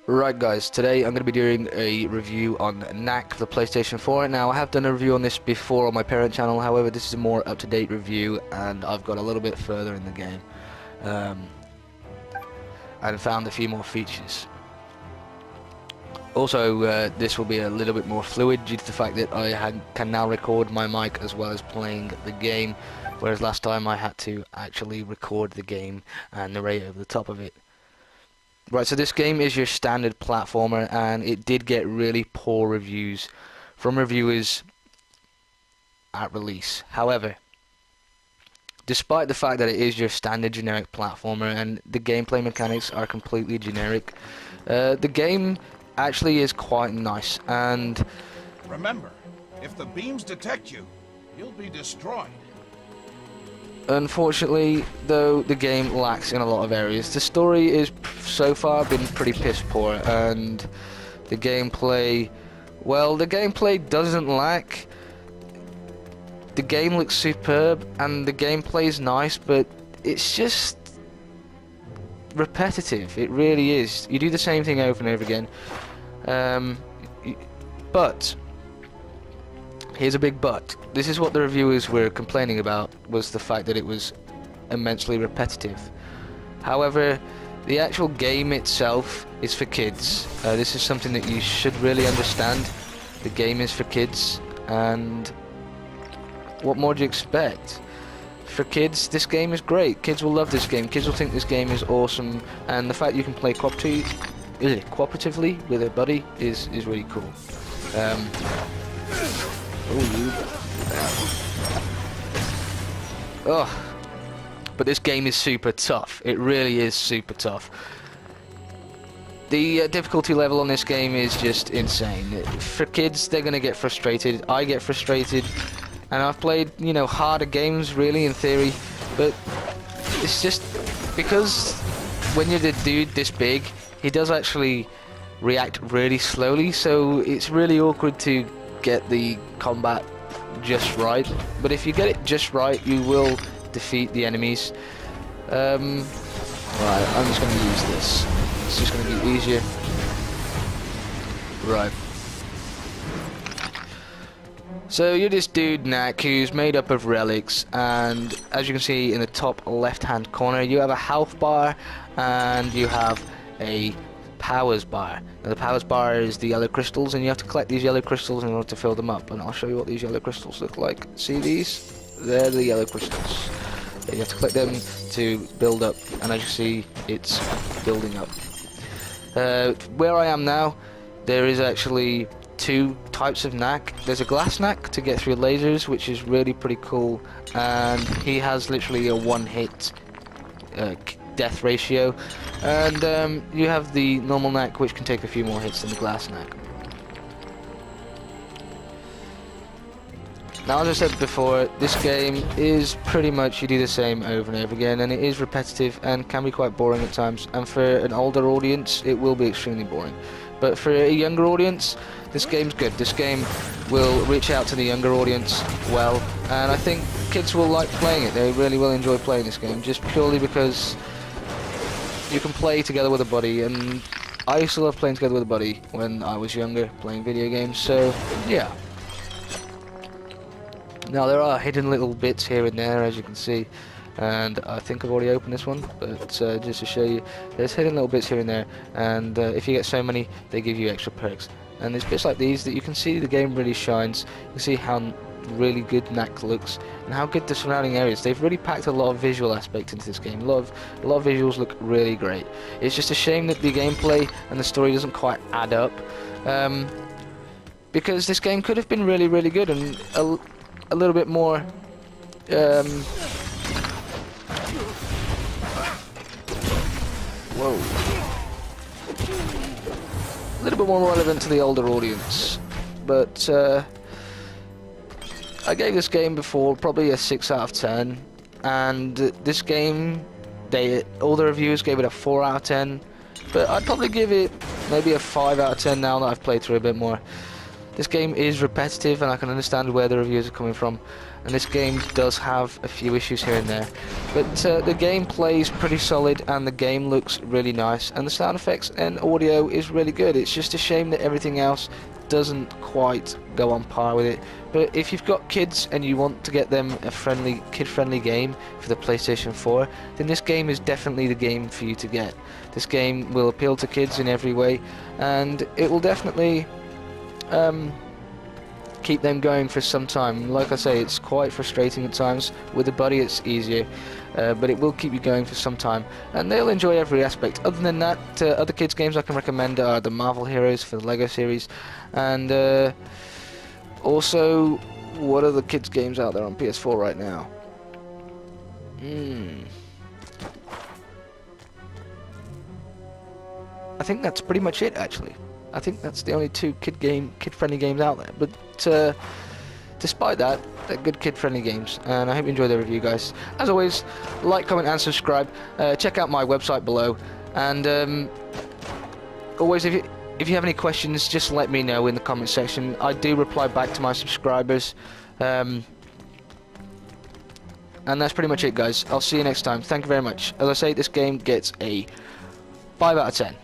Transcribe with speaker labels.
Speaker 1: Right guys, today I'm going to be doing a review on Knack for the PlayStation 4. Now I have done a review on this before on my parent channel, however this is a more up-to-date review and I've got a little bit further in the game and found a few more features. Also this will be a little bit more fluid due to the fact that I can now record my mic as well as playing the game, whereas last time I had to actually record the game and narrate over the top of it. Right, so this game is your standard platformer, and it did get really poor reviews from reviewers at release. However, despite the fact that it is your standard generic platformer and the gameplay mechanics are completely generic, the game actually is quite nice. And
Speaker 2: remember, if the beams detect you, you'll be destroyed.
Speaker 1: Unfortunately, though, the game lacks in a lot of areas. The story is so far been pretty piss poor, and the gameplay, well, the gameplay doesn't lack. The game looks superb and the gameplay is nice, but it's just repetitive. It really is. You do the same thing over and over again. But here's a big but. This is what the reviewers were complaining about, was the fact that it was immensely repetitive. However, the actual game itself is for kids. This is something that you should really understand. The game is for kids, and what more do you expect? For kids, this game is great. Kids will love this game. Kids will think this game is awesome, and the fact you can play cooperatively with a buddy is really cool. Oh, but this game is super tough. It really is super tough. The difficulty level on this game is just insane. For kids, they're gonna get frustrated. I get frustrated, and I've played, you know, harder games really in theory, but it's just because when you're the dude this big, he does actually react really slowly, so it's really awkward to get the combat just right. But if you get it just right, you will defeat the enemies. Right, I'm just going to use this. It's just going to be easier. Right. So you're this dude Knack who's made up of relics, and as you can see in the top left hand corner, you have a health bar and you have a powers bar. Now the powers bar is the yellow crystals, and you have to collect these yellow crystals in order to fill them up, and I'll show you what these yellow crystals look like. See these? They're the yellow crystals. You have to collect them to build up, and as you see, it's building up. Where I am now, there is actually two types of Knack. There's a glass Knack to get through lasers, which is really pretty cool, and he has literally a one-hit death ratio, and you have the normal Knack, which can take a few more hits than the glass Knack. Now, as I said before, this game is pretty much you do the same over and over again, and it is repetitive and can be quite boring at times, and for an older audience it will be extremely boring. But for a younger audience, this game's good. This game will reach out to the younger audience well, and I think kids will like playing it. They really will enjoy playing this game, just purely because you can play together with a buddy, and I used to love playing together with a buddy when I was younger, playing video games, so yeah. Now there are hidden little bits here and there, as you can see, and I think I've already opened this one, but just to show you, there's hidden little bits here and there, and if you get so many, they give you extra perks. And there's bits like these that you can see the game really shines. You can see how really good Knack looks and how good the surrounding areas. They've really packed a lot of visual aspect into this game. A lot of visuals look really great. It's just a shame that the gameplay and the story doesn't quite add up, because this game could have been really, really good and a little bit more whoa, a little bit more relevant to the older audience. But I gave this game before probably a 6 out of 10, and this game, all the reviewers gave it a 4 out of 10, but I'd probably give it maybe a 5 out of 10 now that I've played through a bit more. this game is repetitive, and I can understand where the reviews are coming from, and this game does have a few issues here and there, but the game plays pretty solid, and the game looks really nice, and the sound effects and audio is really good. It's just a shame that everything else doesn't quite go on par with it. But if you've got kids and you want to get them a kid-friendly game for the PlayStation 4, then this game is definitely the game for you to get. This game will appeal to kids in every way, and it will definitely keep them going for some time. Like I say, it's quite frustrating at times. With a buddy it's easier, but it will keep you going for some time, and they'll enjoy every aspect. Other than that, other kids games I can recommend are the Marvel Heroes for the LEGO series, and also, what are the kids games out there on PS4 right now? I think that's pretty much it, actually. I think that's the only two kid-friendly games out there. But despite that, they're good kid-friendly games, and I hope you enjoy the review, guys. As always, like, comment, and subscribe. Check out my website below, and always, if you have any questions, just let me know in the comment section. I do reply back to my subscribers, and that's pretty much it, guys. I'll see you next time. Thank you very much. As I say, this game gets a 5 out of 10.